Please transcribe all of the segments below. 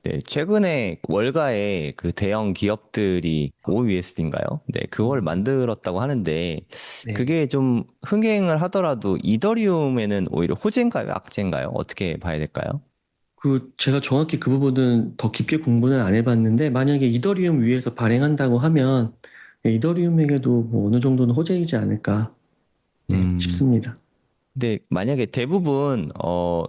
네, 최근에 월가에 그 대형 기업들이 OUSD인가요? 네, 그걸 만들었다고 하는데 네. 그게 좀 흥행을 하더라도 이더리움에는 오히려 호재인가요? 악재인가요? 어떻게 봐야 될까요? 제가 정확히 그 부분은 더 깊게 공부는 안 해봤는데, 만약에 이더리움 위에서 발행한다고 하면, 네, 이더리움에게도 뭐 어느 정도는 호재이지 않을까, 네, 음, 싶습니다. 근데 만약에 대부분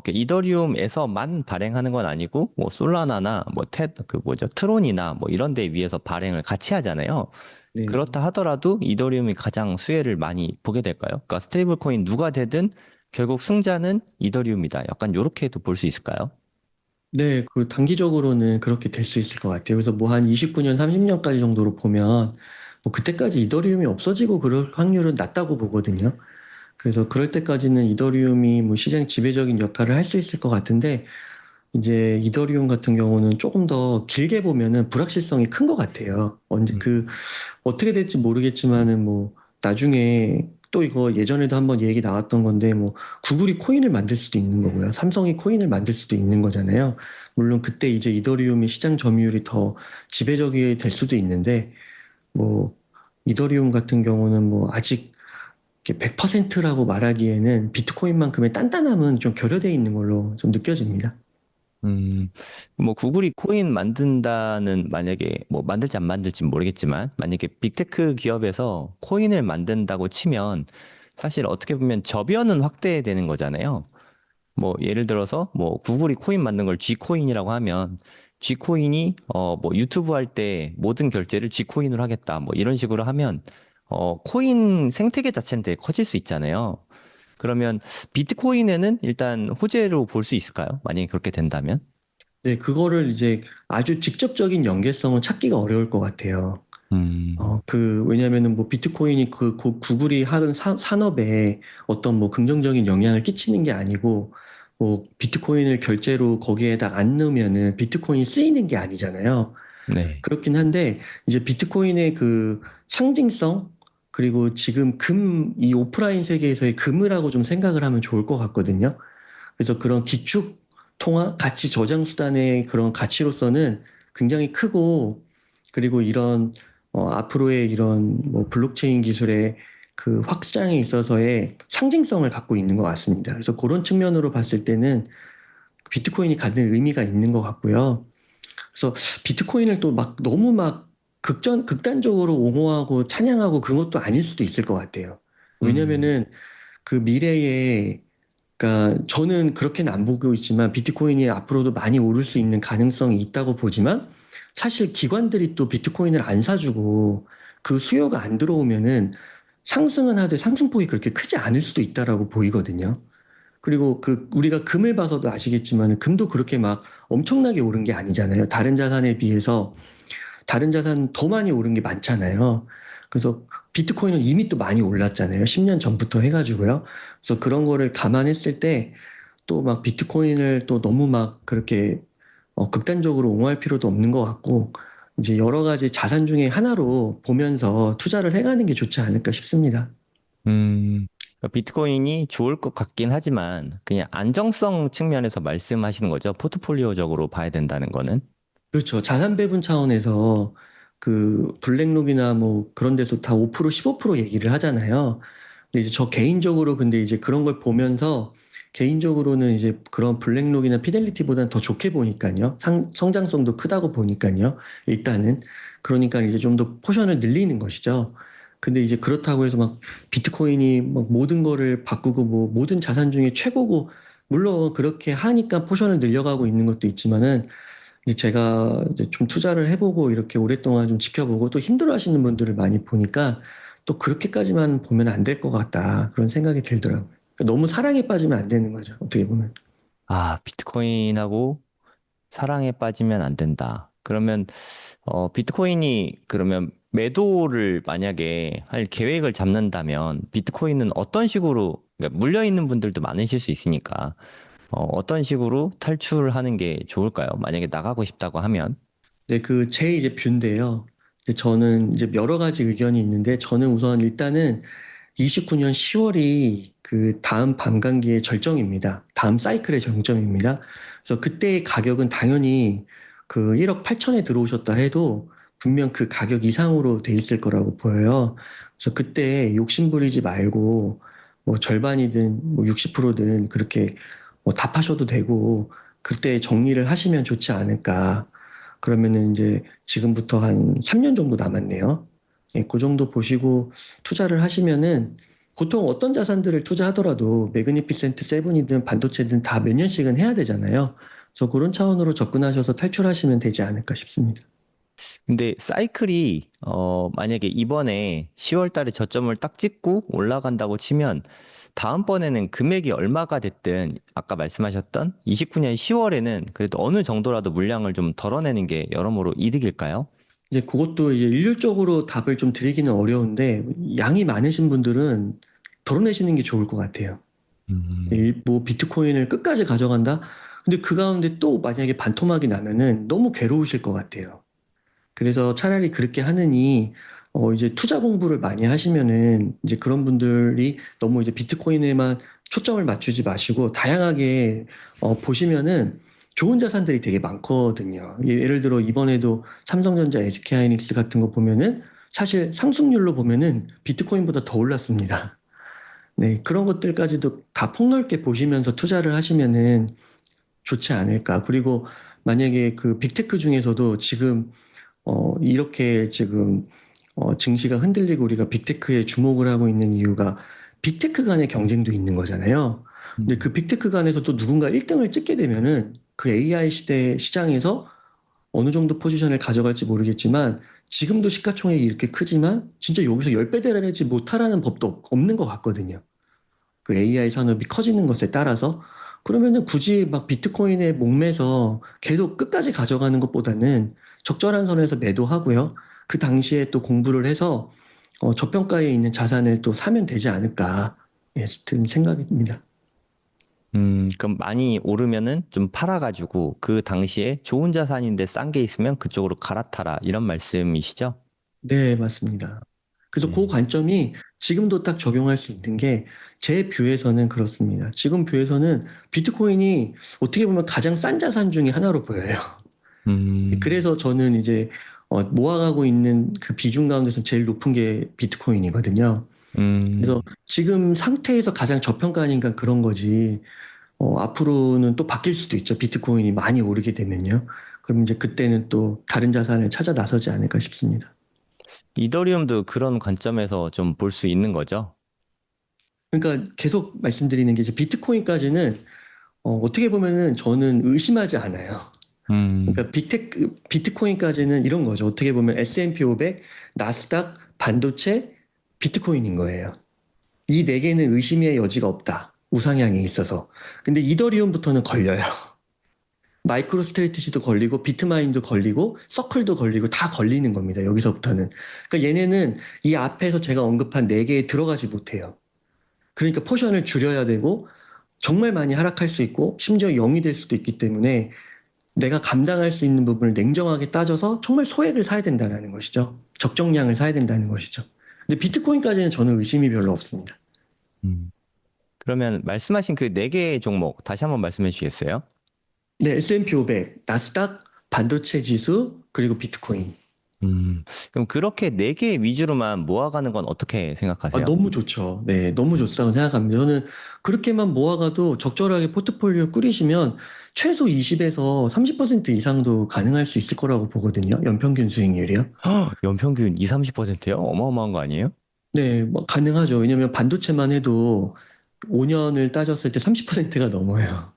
그 이더리움에서만 발행하는 건 아니고 뭐 솔라나나 뭐 그 뭐죠? 트론이나 뭐 이런 데 위에서 발행을 같이 하잖아요. 네. 그렇다 하더라도 이더리움이 가장 수혜를 많이 보게 될까요? 그러니까 스테이블 코인 누가 되든 결국 승자는 이더리움이다. 약간 요렇게도 볼 수 있을까요? 네, 단기적으로는 그렇게 될 수 있을 것 같아요. 그래서 뭐 한 29년, 30년까지 정도로 보면, 뭐 그때까지 이더리움이 없어지고 그럴 확률은 낮다고 보거든요. 그래서 그럴 때까지는 이더리움이 뭐 시장 지배적인 역할을 할 수 있을 것 같은데, 이제 이더리움 같은 경우는 조금 더 길게 보면은 불확실성이 큰 것 같아요. 어떻게 될지 모르겠지만은 뭐 나중에 또 이거 예전에도 한번 얘기 나왔던 건데 뭐 구글이 코인을 만들 수도 있는 거고요. 삼성이 코인을 만들 수도 있는 거잖아요. 물론 그때 이제 이더리움이 시장 점유율이 더 지배적이 될 수도 있는데 뭐 이더리움 같은 경우는 뭐 아직 100%라고 말하기에는 비트코인만큼의 단단함은 좀 결여돼 있는 걸로 좀 느껴집니다. 음, 뭐 구글이 코인 만든다는 만약에 뭐 만들지 안 만들지 모르겠지만 만약에 빅테크 기업에서 코인을 만든다고 치면 사실 어떻게 보면 저변은 확대되는 거잖아요. 뭐 예를 들어서 뭐 구글이 코인 만든 걸 G코인이라고 하면 G코인이 뭐 유튜브 할 때 모든 결제를 G코인으로 하겠다 뭐 이런 식으로 하면 코인 생태계 자체는 되게 커질 수 있잖아요. 그러면 비트코인에는 일단 호재로 볼 수 있을까요? 만약에 그렇게 된다면? 네, 그거를 이제 아주 직접적인 연계성을 찾기가 어려울 것 같아요. 음, 왜냐면은 뭐 비트코인이 구글이 하는 산업에 어떤 뭐 긍정적인 영향을 끼치는 게 아니고, 뭐 비트코인을 결제로 거기에다 안 넣으면은 비트코인이 쓰이는 게 아니잖아요. 네. 그렇긴 한데, 이제 비트코인의 그 상징성, 그리고 지금 이 오프라인 세계에서의 금이라고 좀 생각을 하면 좋을 것 같거든요. 그래서 그런 기축 통화, 가치 저장 수단의 그런 가치로서는 굉장히 크고, 그리고 앞으로의 이런 뭐 블록체인 기술의 그 확장에 있어서의 상징성을 갖고 있는 것 같습니다. 그래서 그런 측면으로 봤을 때는 비트코인이 갖는 의미가 있는 것 같고요. 그래서 비트코인을 또 막 너무 막 극단적으로 옹호하고 찬양하고 그것도 아닐 수도 있을 것 같아요. 음, 왜냐면은 그 미래에 그러니까 저는 그렇게는 안 보고 있지만 비트코인이 앞으로도 많이 오를 수 있는 가능성이 있다고 보지만 사실 기관들이 또 비트코인을 안 사주고 그 수요가 안 들어오면은 상승은 하되 상승폭이 그렇게 크지 않을 수도 있다라고 보이거든요. 그리고 우리가 금을 봐서도 아시겠지만 금도 그렇게 막 엄청나게 오른 게 아니잖아요. 다른 자산 더 많이 오른 게 많잖아요. 그래서 비트코인은 이미 또 많이 올랐잖아요. 10년 전부터 해가지고요. 그래서 그런 거를 감안했을 때 또 막 비트코인을 또 너무 막 그렇게 극단적으로 옹호할 필요도 없는 것 같고 이제 여러 가지 자산 중에 하나로 보면서 투자를 해가는 게 좋지 않을까 싶습니다. 그러니까 비트코인이 좋을 것 같긴 하지만 그냥 안정성 측면에서 말씀하시는 거죠. 포트폴리오적으로 봐야 된다는 거는. 그렇죠. 자산 배분 차원에서 블랙록이나 뭐 그런 데서 다 5%, 15% 얘기를 하잖아요. 근데 이제 저 개인적으로 근데 이제 그런 걸 보면서 개인적으로는 이제 그런 블랙록이나 피델리티보다는 더 좋게 보니까요. 성장성도 크다고 보니까요. 일단은. 그러니까 이제 좀 더 포션을 늘리는 것이죠. 근데 이제 그렇다고 해서 막 비트코인이 막 모든 거를 바꾸고 뭐 모든 자산 중에 최고고 물론 그렇게 하니까 포션을 늘려가고 있는 것도 있지만은 이제 제가 이제 좀 투자를 해보고 이렇게 오랫동안 좀 지켜보고 또 힘들어 하시는 분들을 많이 보니까 또 그렇게까지만 보면 안 될 것 같다. 그런 생각이 들더라고요. 그러니까 너무 사랑에 빠지면 안 되는 거죠. 어떻게 보면. 아, 비트코인하고 사랑에 빠지면 안 된다. 그러면 비트코인이 그러면 매도를 만약에 할 계획을 잡는다면 비트코인은 어떤 식으로 그러니까 물려 있는 분들도 많으실 수 있으니까 어떤 식으로 탈출하는 게 좋을까요? 만약에 나가고 싶다고 하면. 네, 제 이제 뷰인데요. 이제 저는 이제 여러 가지 의견이 있는데 저는 우선 일단은 29년 10월이 그 다음 반감기의 절정입니다. 다음 사이클의 정점입니다. 그래서 그때의 가격은 당연히 그 1억 8천에 들어오셨다 해도 분명 그 가격 이상으로 돼 있을 거라고 보여요. 그래서 그때 욕심 부리지 말고 뭐 절반이든 뭐 60%든 그렇게 뭐 다 파셔도 되고 그때 정리를 하시면 좋지 않을까. 그러면은 이제 지금부터 한 3년 정도 남았네요. 예, 그 정도 보시고 투자를 하시면은 보통 어떤 자산들을 투자하더라도 매그니피센트 세븐이든 반도체든 다 몇 년씩은 해야 되잖아요. 그래서 그런 차원으로 접근하셔서 탈출하시면 되지 않을까 싶습니다. 근데 사이클이 만약에 이번에 10월 달에 저점을 딱 찍고 올라간다고 치면 다음번에는 금액이 얼마가 됐든 아까 말씀하셨던 29년 10월에는 그래도 어느 정도라도 물량을 좀 덜어내는 게 여러모로 이득일까요? 이제 그것도 이제 일률적으로 답을 좀 드리기는 어려운데 양이 많으신 분들은 덜어내시는 게 좋을 것 같아요. 음. 뭐 비트코인을 끝까지 가져간다? 근데 그 가운데 또 만약에 반토막이 나면은 너무 괴로우실 것 같아요. 그래서 차라리 그렇게 하느니 이제 투자 공부를 많이 하시면은 이제 그런 분들이 너무 이제 비트코인에만 초점을 맞추지 마시고 다양하게 보시면은 좋은 자산들이 되게 많거든요. 예를 들어 이번에도 삼성전자, SK하이닉스 같은 거 보면은 사실 상승률로 보면은 비트코인보다 더 올랐습니다. 네, 그런 것들까지도 다 폭넓게 보시면서 투자를 하시면은 좋지 않을까. 그리고 만약에 그 빅테크 중에서도 지금 이렇게 지금 증시가 흔들리고 우리가 빅테크에 주목을 하고 있는 이유가 빅테크 간의 경쟁도 있는 거잖아요. 근데 그 빅테크 간에서 또 누군가 1등을 찍게 되면은 그 AI 시대 시장에서 어느 정도 포지션을 가져갈지 모르겠지만 지금도 시가총액이 이렇게 크지만 진짜 여기서 10배 달하지 못하라는 법도 없는 것 같거든요. 그 AI 산업이 커지는 것에 따라서 그러면은 굳이 막 비트코인에 목매서 계속 끝까지 가져가는 것보다는 적절한 선에서 매도하고요. 그 당시에 또 공부를 해서 저평가에 있는 자산을 또 사면 되지 않을까 예, 든 생각입니다. 그럼 많이 오르면은 좀 팔아가지고 그 당시에 좋은 자산인데 싼 게 있으면 그쪽으로 갈아타라 이런 말씀이시죠? 네, 맞습니다. 그래서 그 네. 관점이 지금도 딱 적용할 수 있는 게 제 뷰에서는 그렇습니다. 지금 뷰에서는 비트코인이 어떻게 보면 가장 싼 자산 중에 하나로 보여요. 음, 그래서 저는 이제 모아가고 있는 그 비중 가운데서 제일 높은 게 비트코인이거든요. 그래서 음, 지금 상태에서 가장 저평가니까 그런 거지. 앞으로는 또 바뀔 수도 있죠. 비트코인이 많이 오르게 되면요. 그럼 이제 그때는 또 다른 자산을 찾아 나서지 않을까 싶습니다. 이더리움도 그런 관점에서 좀 볼 수 있는 거죠? 그러니까 계속 말씀드리는 게 이제 비트코인까지는 어떻게 보면은 저는 의심하지 않아요. 음, 그러니까 비트코인까지는 이런 거죠. 어떻게 보면 S&P 500, 나스닥, 반도체, 비트코인인 거예요. 이 네 개는 의심의 여지가 없다. 우상향에 있어서. 근데 이더리움부터는 걸려요. 마이크로 스트레티지도 걸리고 비트마인도 걸리고 서클도 걸리고 다 걸리는 겁니다. 여기서부터는. 그러니까 얘네는 이 앞에서 제가 언급한 네 개에 들어가지 못해요. 그러니까 포션을 줄여야 되고 정말 많이 하락할 수 있고 심지어 0이 될 수도 있기 때문에 내가 감당할 수 있는 부분을 냉정하게 따져서 정말 소액을 사야 된다는 것이죠. 적정량을 사야 된다는 것이죠. 근데 비트코인까지는 저는 의심이 별로 없습니다. 음. 그러면 말씀하신 그 네 개의 종목 다시 한번 말씀해 주시겠어요? 네, S&P 500, 나스닥, 반도체 지수, 그리고 비트코인. 그럼 그렇게 네 개 위주로만 모아가는 건 어떻게 생각하세요? 너무 좋죠. 네, 너무 좋다고 생각합니다. 저는 그렇게만 모아가도 적절하게 포트폴리오 꾸리시면 최소 20에서 30% 이상도 가능할 수 있을 거라고 보거든요. 연평균 수익률이요. 연평균 2, 30%요? 어마어마한 거 아니에요? 네, 뭐 가능하죠. 왜냐면 반도체만 해도 5년을 따졌을 때 30%가 넘어요.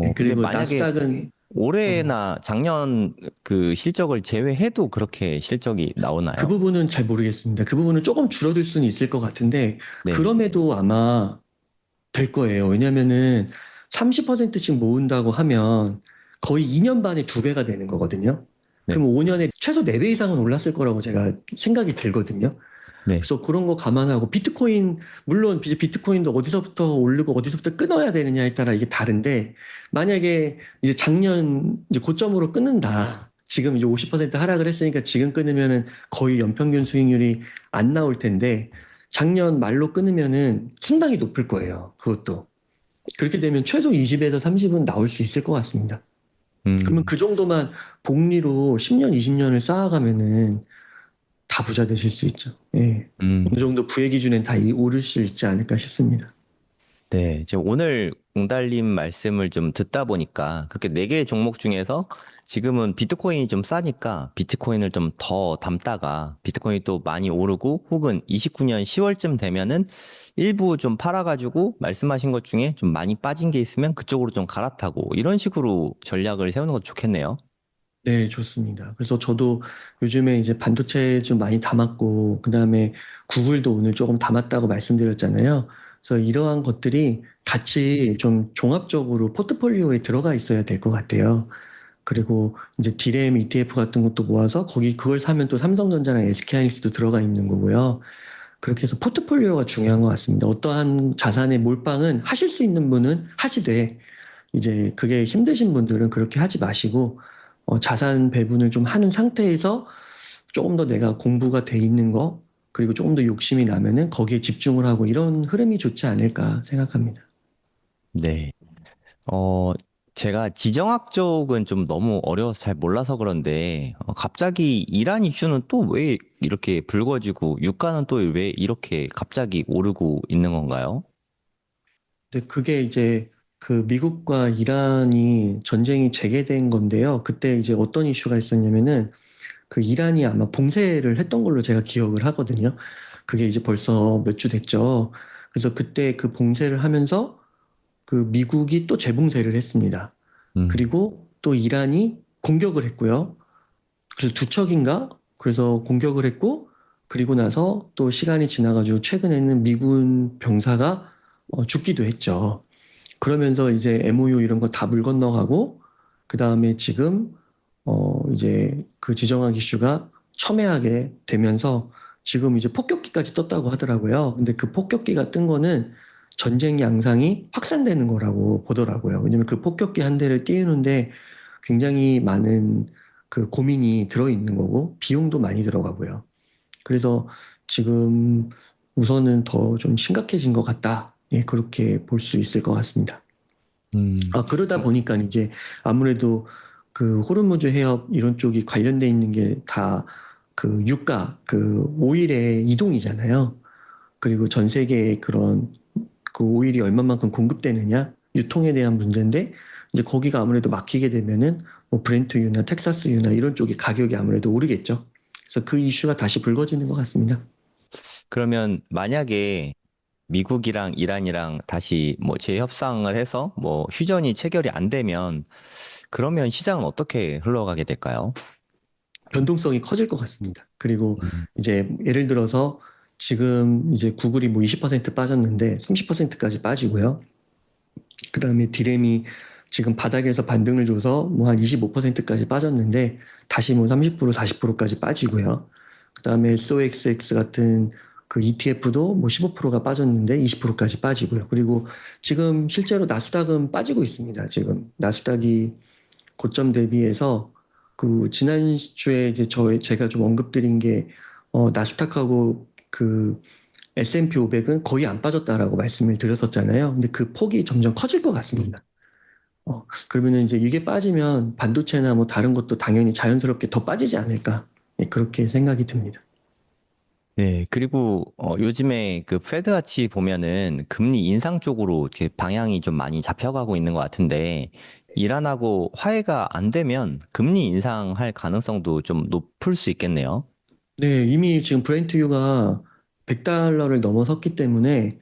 네, 근데 그리고 만약에 나스닥은 올해나 작년 그 실적을 제외해도 그렇게 실적이 그 나오나요? 부분은 잘 모르겠습니다. 그 부분은 조금 줄어들 수는 있을 것 같은데 네, 그럼에도 아마 될 거예요. 왜냐면은 30%씩 모은다고 하면 거의 2년 반에 두 배가 되는 거거든요. 네, 그럼 5년에 최소 4배 이상은 올랐을 거라고 제가 생각이 들거든요. 네. 그래서 그런 거 감안하고 비트코인, 물론 이제 비트코인도 어디서부터 오르고 어디서부터 끊어야 되느냐에 따라 이게 다른데 만약에 이제 작년 이제 고점으로 끊는다. 지금 이제 50% 하락을 했으니까 지금 끊으면은 거의 연평균 수익률이 안 나올 텐데 작년 말로 끊으면은 상당히 높을 거예요. 그것도. 그렇게 되면 최소 20에서 30은 나올 수 있을 것 같습니다. 그러면 음, 그 정도만 복리로 10년, 20년을 쌓아가면은 다 부자 되실 수 있죠. 예. 어느 음. 정도 부의 기준엔 다 오를 수 있지 않을까 싶습니다. 네, 지금 오늘 웅달님 말씀을 좀 듣다 보니까 그렇게 네 개의 종목 중에서 지금은 비트코인이 좀 싸니까 비트코인을 좀 더 담다가 비트코인이 또 많이 오르고 혹은 29년 10월쯤 되면은 일부 좀 팔아가지고 말씀하신 것 중에 좀 많이 빠진 게 있으면 그쪽으로 좀 갈아타고 이런 식으로 전략을 세우는 것도 좋겠네요. 네, 좋습니다. 그래서 저도 요즘에 이제 반도체 좀 많이 담았고, 그 다음에 구글도 오늘 조금 담았다고 말씀드렸잖아요. 그래서 이러한 것들이 같이 좀 종합적으로 포트폴리오에 들어가 있어야 될 것 같아요. 그리고 이제 디램 ETF 같은 것도 모아서 거기 그걸 사면 또 삼성전자랑 SK하이닉스도 들어가 있는 거고요. 그렇게 해서 포트폴리오가 중요한 것 같습니다. 어떠한 자산의 몰빵은 하실 수 있는 분은 하시되 이제 그게 힘드신 분들은 그렇게 하지 마시고 자산 배분을 좀 하는 상태에서 조금 더 내가 공부가 돼 있는 거 그리고 조금 더 욕심이 나면은 거기에 집중을 하고 이런 흐름이 좋지 않을까 생각합니다. 네. 어, 제가 지정학 쪽은 좀 너무 어려워서 잘 몰라서 그런데, 갑자기 이란 이슈는 또 왜 이렇게 불거지고, 유가는 또 왜 이렇게 갑자기 오르고 있는 건가요? 근데 그게 이제 그 미국과 이란이 전쟁이 재개된 건데요. 그때 이제 어떤 이슈가 있었냐면은 그 이란이 아마 봉쇄를 했던 걸로 제가 기억을 하거든요. 그게 이제 벌써 몇 주 됐죠. 그래서 그때 그 봉쇄를 하면서 그 미국이 또 재봉쇄를 했습니다. 음, 그리고 또 이란이 공격을 했고요. 그래서 두 척인가? 그래서 공격을 했고, 그리고 나서 또 시간이 지나가지고 최근에는 미군 병사가 죽기도 했죠. 그러면서 이제 MOU 이런 거 다 물 건너가고, 그 다음에 지금, 이제 그 지정학 이슈가 첨예하게 되면서 지금 이제 폭격기까지 떴다고 하더라고요. 근데 그 폭격기가 뜬 거는 전쟁 양상이 확산되는 거라고 보더라고요. 왜냐면 그 폭격기 한 대를 띄우는데 굉장히 많은 그 고민이 들어있는 거고, 비용도 많이 들어가고요. 그래서 지금 우선은 더 좀 심각해진 것 같다. 예, 그렇게 볼 수 있을 것 같습니다. 음, 아, 그러다 보니까 이제 아무래도 그 호르무즈 해협 이런 쪽이 관련돼 있는 게 다 그 유가, 그 오일의 이동이잖아요. 그리고 전 세계에 그런 그 오일이 얼마만큼 공급되느냐, 유통에 대한 문제인데 이제 거기가 아무래도 막히게 되면은 뭐 브렌트유나 텍사스유나 이런 쪽이 가격이 아무래도 오르겠죠. 그래서 그 이슈가 다시 불거지는 것 같습니다. 그러면 만약에 미국이랑 이란이랑 다시 뭐 재협상을 해서 뭐 휴전이 체결이 안 되면, 그러면 시장은 어떻게 흘러가게 될까요? 변동성이 커질 것 같습니다. 그리고 음, 이제 예를 들어서 지금 이제 구글이 뭐 20% 빠졌는데 30%까지 빠지고요. 그다음에 디램이 지금 바닥에서 반등을 줘서 뭐 한 25%까지 빠졌는데 다시 뭐 30%, 40%까지 빠지고요. 그다음에 SOXX 같은 그 ETF도 뭐 15%가 빠졌는데 20%까지 빠지고요. 그리고 지금 실제로 나스닥은 빠지고 있습니다. 지금 나스닥이 고점 대비해서 그 지난주에 이제 제가 좀 언급드린 게 나스닥하고 그 S&P 500은 거의 안 빠졌다라고 말씀을 드렸었잖아요. 근데 그 폭이 점점 커질 것 같습니다. 그러면은 이제 이게 빠지면 반도체나 뭐 다른 것도 당연히 자연스럽게 더 빠지지 않을까. 예, 그렇게 생각이 듭니다. 네, 그리고 요즘에 그 페드 같이 보면은 금리 인상 쪽으로 이렇게 방향이 좀 많이 잡혀가고 있는 것 같은데, 이란하고 화해가 안 되면 금리 인상할 가능성도 좀 높을 수 있겠네요. 네, 이미 지금 브렌트유가 100달러를 넘어섰기 때문에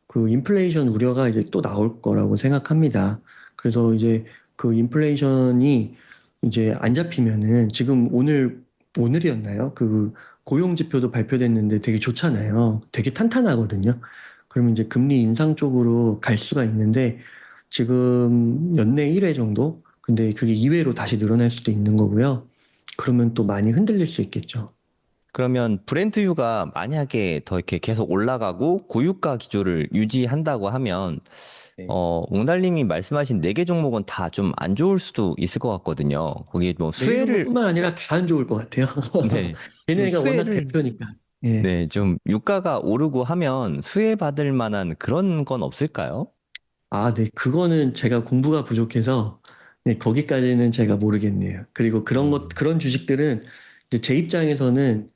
그 인플레이션 우려가 이제 또 나올 거라고 생각합니다. 그래서 이제 그 인플레이션이 이제 안 잡히면은 지금 오늘이었나요? 그 고용 지표도 발표됐는데 되게 좋잖아요. 되게 탄탄하거든요. 그러면 이제 금리 인상 쪽으로 갈 수가 있는데 지금 연내 1회 정도? 근데 그게 2회로 다시 늘어날 수도 있는 거고요. 그러면 또 많이 흔들릴 수 있겠죠. 그러면 브렌트유가 만약에 더 이렇게 계속 올라가고 고유가 기조를 유지한다고 하면, 네. 웅달님이 말씀하신 네 개 종목은 다 좀 안 좋을 수도 있을 것 같거든요. 거기에 뭐 내일 수혜를, 종목뿐만 아니라 다 안 좋을 것 같아요. 네, 좀 걔네가 워낙 수혜를 대표니까. 예. 네, 좀 유가가 오르고 하면 수혜받을 만한 그런 건 없을까요? 아, 네. 그거는 제가 공부가 부족해서 네, 거기까지는 제가 모르겠네요. 그리고 음, 그런 주식들은 이제 제 입장에서는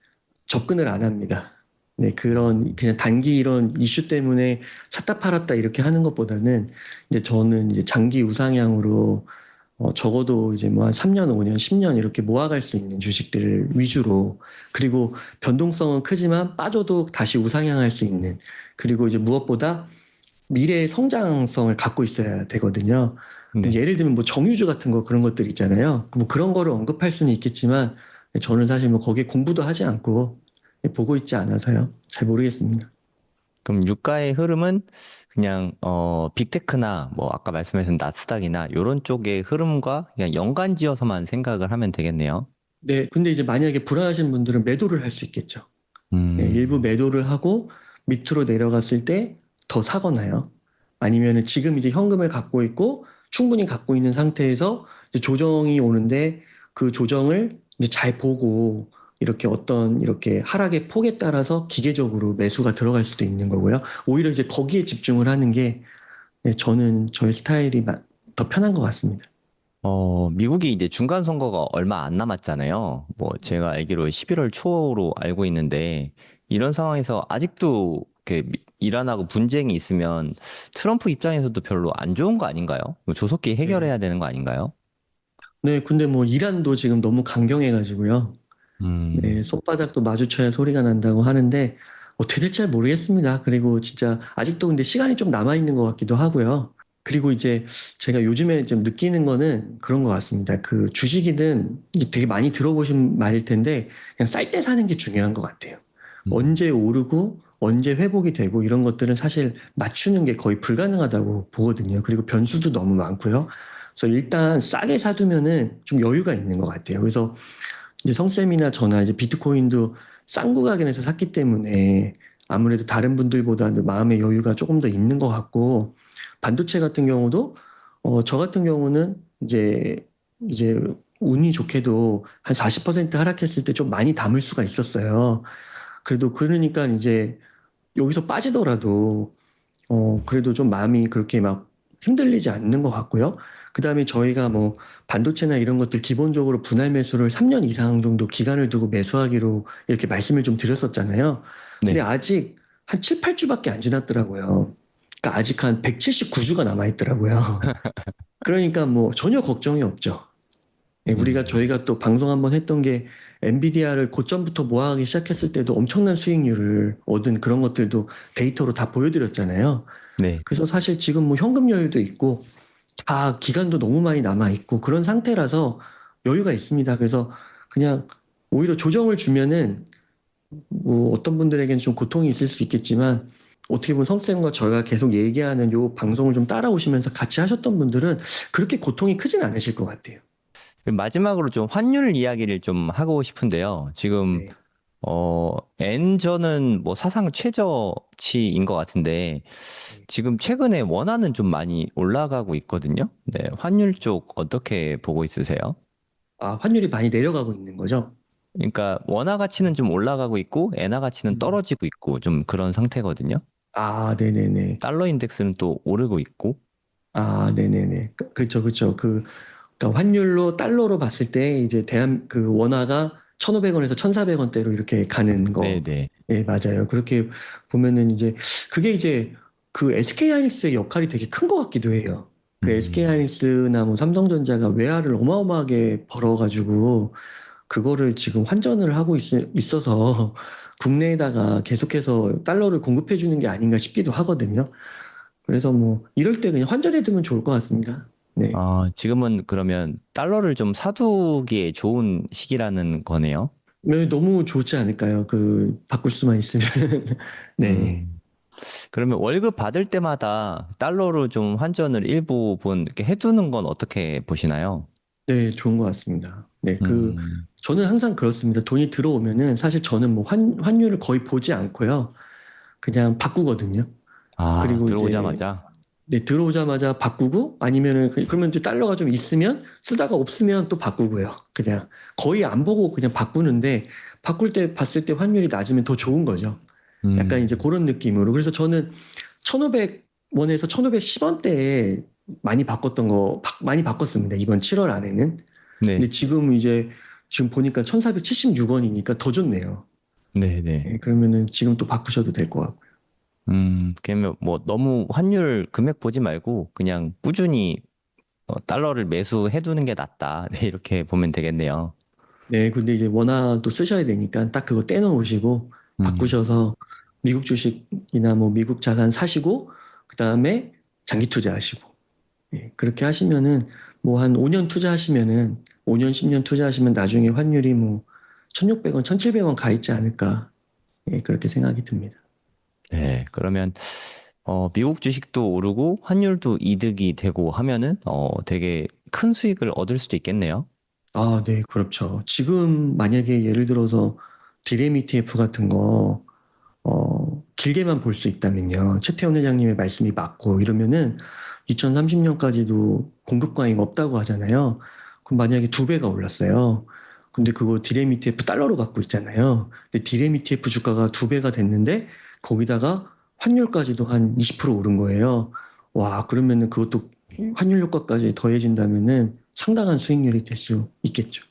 접근을 안 합니다. 네, 음, 그냥 단기 이런 이슈 때문에 샀다 팔았다 이렇게 하는 것보다는 이제 저는 이제 장기 우상향으로 적어도 이제 뭐 한 3년, 5년, 10년 이렇게 모아갈 수 있는 주식들을 위주로 그리고 변동성은 크지만 빠져도 다시 우상향할 수 있는 그리고 이제 무엇보다 미래의 성장성을 갖고 있어야 되거든요. 네. 예를 들면 뭐 정유주 같은 거 그런 것들 있잖아요. 뭐 그런 거를 언급할 수는 있겠지만 저는 사실 뭐 거기에 공부도 하지 않고 보고 있지 않아서요. 잘 모르겠습니다. 그럼 유가의 흐름은 그냥 빅테크나 뭐 아까 말씀하신 나스닥이나 요런 쪽의 흐름과 그냥 연관지어서만 생각을 하면 되겠네요. 네, 근데 이제 만약에 불안하신 분들은 매도를 할 수 있겠죠. 네, 일부 음, 매도를 하고 밑으로 내려갔을 때 더 사거나요. 아니면은 지금 이제 현금을 갖고 있고 충분히 갖고 있는 상태에서 이제 조정이 오는데 그 조정을 이제 잘 보고 이렇게 어떤 이렇게 하락의 폭에 따라서 기계적으로 매수가 들어갈 수도 있는 거고요. 오히려 이제 거기에 집중을 하는 게 네, 저는 저의 스타일이 더 편한 것 같습니다. 미국이 이제 중간 선거가 얼마 안 남았잖아요. 뭐 제가 알기로 11월 초로 알고 있는데 이런 상황에서 아직도 이렇게 이란하고 분쟁이 있으면 트럼프 입장에서도 별로 안 좋은 거 아닌가요? 뭐 조속히 네. 해결해야 되는 거 아닌가요? 네, 근데 뭐 이란도 지금 너무 강경해가지고요. 네, 음, 손바닥도 마주쳐야 소리가 난다고 하는데 어떻게 될지 잘 모르겠습니다. 그리고 진짜 아직도 근데 시간이 좀 남아 있는 것 같기도 하고요. 그리고 이제 제가 요즘에 좀 느끼는 거는 그런 것 같습니다. 그 주식이든 이게 되게 많이 들어보신 말일 텐데 그냥 쌀 때 사는 게 중요한 것 같아요. 음, 언제 오르고 언제 회복이 되고 이런 것들은 사실 맞추는 게 거의 불가능하다고 보거든요. 그리고 변수도 너무 많고요. 그래서 일단 싸게 사두면은 좀 여유가 있는 것 같아요. 그래서 이제 성쌤이나 저나 이제 비트코인도 싼 구간에서 샀기 때문에 아무래도 다른 분들보다 마음의 여유가 조금 더 있는 것 같고 반도체 같은 경우도 저 같은 경우는 이제 운이 좋게도 한 40% 하락했을 때 좀 많이 담을 수가 있었어요. 그래도 그러니까 이제 여기서 빠지더라도 그래도 좀 마음이 그렇게 막 흔들리지 않는 것 같고요. 그다음에 저희가 뭐 반도체나 이런 것들 기본적으로 분할 매수를 3년 이상 정도 기간을 두고 매수하기로 이렇게 말씀을 좀 드렸었잖아요. 근데 네. 아직 한 7, 8주밖에 안 지났더라고요. 그러니까 아직 한 179주가 남아 있더라고요. 그러니까 뭐 전혀 걱정이 없죠. 예, 음, 저희가 또 방송 한번 했던 게 엔비디아를 고점부터 모아가기 시작했을 때도 엄청난 수익률을 얻은 그런 것들도 데이터로 다 보여드렸잖아요. 네. 그래서 사실 지금 뭐 현금 여유도 있고 다 기간도 너무 많이 남아 있고 그런 상태라서 여유가 있습니다. 그래서 그냥 오히려 조정을 주면은 뭐 어떤 분들에게는 좀 고통이 있을 수 있겠지만 어떻게 보면 성쌤과 저희가 계속 얘기하는 요 방송을 좀 따라오시면서 같이 하셨던 분들은 그렇게 고통이 크진 않으실 것 같아요. 그리고 마지막으로 좀 환율 이야기를 좀 하고 싶은데요. 지금 네. 엔저는 뭐 사상 최저치인 것 같은데, 네. 지금 최근에 원화는 좀 많이 올라가고 있거든요. 네, 환율 쪽 어떻게 보고 있으세요? 아, 환율이 많이 내려가고 있는 거죠? 그러니까 원화 가치는 좀 올라가고 있고, 엔화 가치는 음. 떨어지고 있고, 좀 그런 상태거든요. 아, 네네네. 달러 인덱스는 또 오르고 있고, 아, 네네네. 그쵸, 그쵸. 그러니까 환율로 달러로 봤을 때 이제 그 원화가 1,500원에서 1,400원대로 이렇게 가는 거. 네네. 예, 맞아요. 그렇게 보면은 이제 그게 이제 그 SK 하이닉스의 역할이 되게 큰 것 같기도 해요. 그 SK 음, 하이닉스나 뭐 삼성전자가 외화를 어마어마하게 벌어가지고 그거를 지금 환전을 하고 있어서 국내에다가 계속해서 달러를 공급해 주는 게 아닌가 싶기도 하거든요. 그래서 뭐 이럴 때 그냥 환전해 두면 좋을 것 같습니다. 네. 지금은 그러면 달러를 좀 사두기에 좋은 시기라는 거네요. 네, 너무 좋지 않을까요? 바꿀 수만 있으면. 네. 음. 그러면 월급 받을 때마다 달러로 좀 환전을 일부분 이렇게 해두는 건 어떻게 보시나요? 네, 좋은 것 같습니다. 네, 음, 저는 항상 그렇습니다. 돈이 들어오면은 사실 저는 뭐 환율을 거의 보지 않고요. 그냥 바꾸거든요. 그리고 이제, 들어오자마자. 네, 들어오자마자 바꾸고 아니면은, 그러면 이제 달러가 좀 있으면 쓰다가 없으면 또 바꾸고요. 그냥 거의 안 보고 그냥 바꾸는데 바꿀 때 봤을 때 환율이 낮으면 더 좋은 거죠. 약간 이제 음, 그런 느낌으로. 그래서 저는 1,500원에서 1,510원대에 많이 바꿨습니다. 이번 7월 안에는. 근데 네, 지금 보니까 1,476원이니까 더 좋네요. 네, 네. 예, 그러면은 지금 또 바꾸셔도 될 것 같고요. 그러면 뭐 너무 환율 금액 보지 말고 그냥 꾸준히 달러를 매수해 두는 게 낫다. 네, 이렇게 보면 되겠네요. 네, 근데 이제 원화도 쓰셔야 되니까 딱 그거 떼놓으시고 음, 바꾸셔서 미국 주식이나 뭐 미국 자산 사시고 그다음에 장기 투자하시고 그렇게 하시면은 뭐 한 5년 투자하시면은 5년, 10년 투자하시면 나중에 환율이 뭐 1,600원, 1,700원 가 있지 않을까 그렇게 생각이 듭니다. 네, 그러면 미국 주식도 오르고 환율도 이득이 되고 하면은 되게 큰 수익을 얻을 수도 있겠네요. 아, 네, 그렇죠. 지금 만약에 예를 들어서 디램 ETF 같은 거 길게만 볼 수 있다면요. 최태원 회장님의 말씀이 맞고 이러면은 2030년까지도 공급 과잉 없다고 하잖아요. 그럼 만약에 두 배가 올랐어요. 근데 그거 디램 ETF 달러로 갖고 있잖아요. 근데 디램 ETF 주가가 두 배가 됐는데 거기다가 환율까지도 한 20% 오른 거예요. 와, 그러면은 그것도 환율 효과까지 더해진다면은 상당한 수익률이 될 수 있겠죠.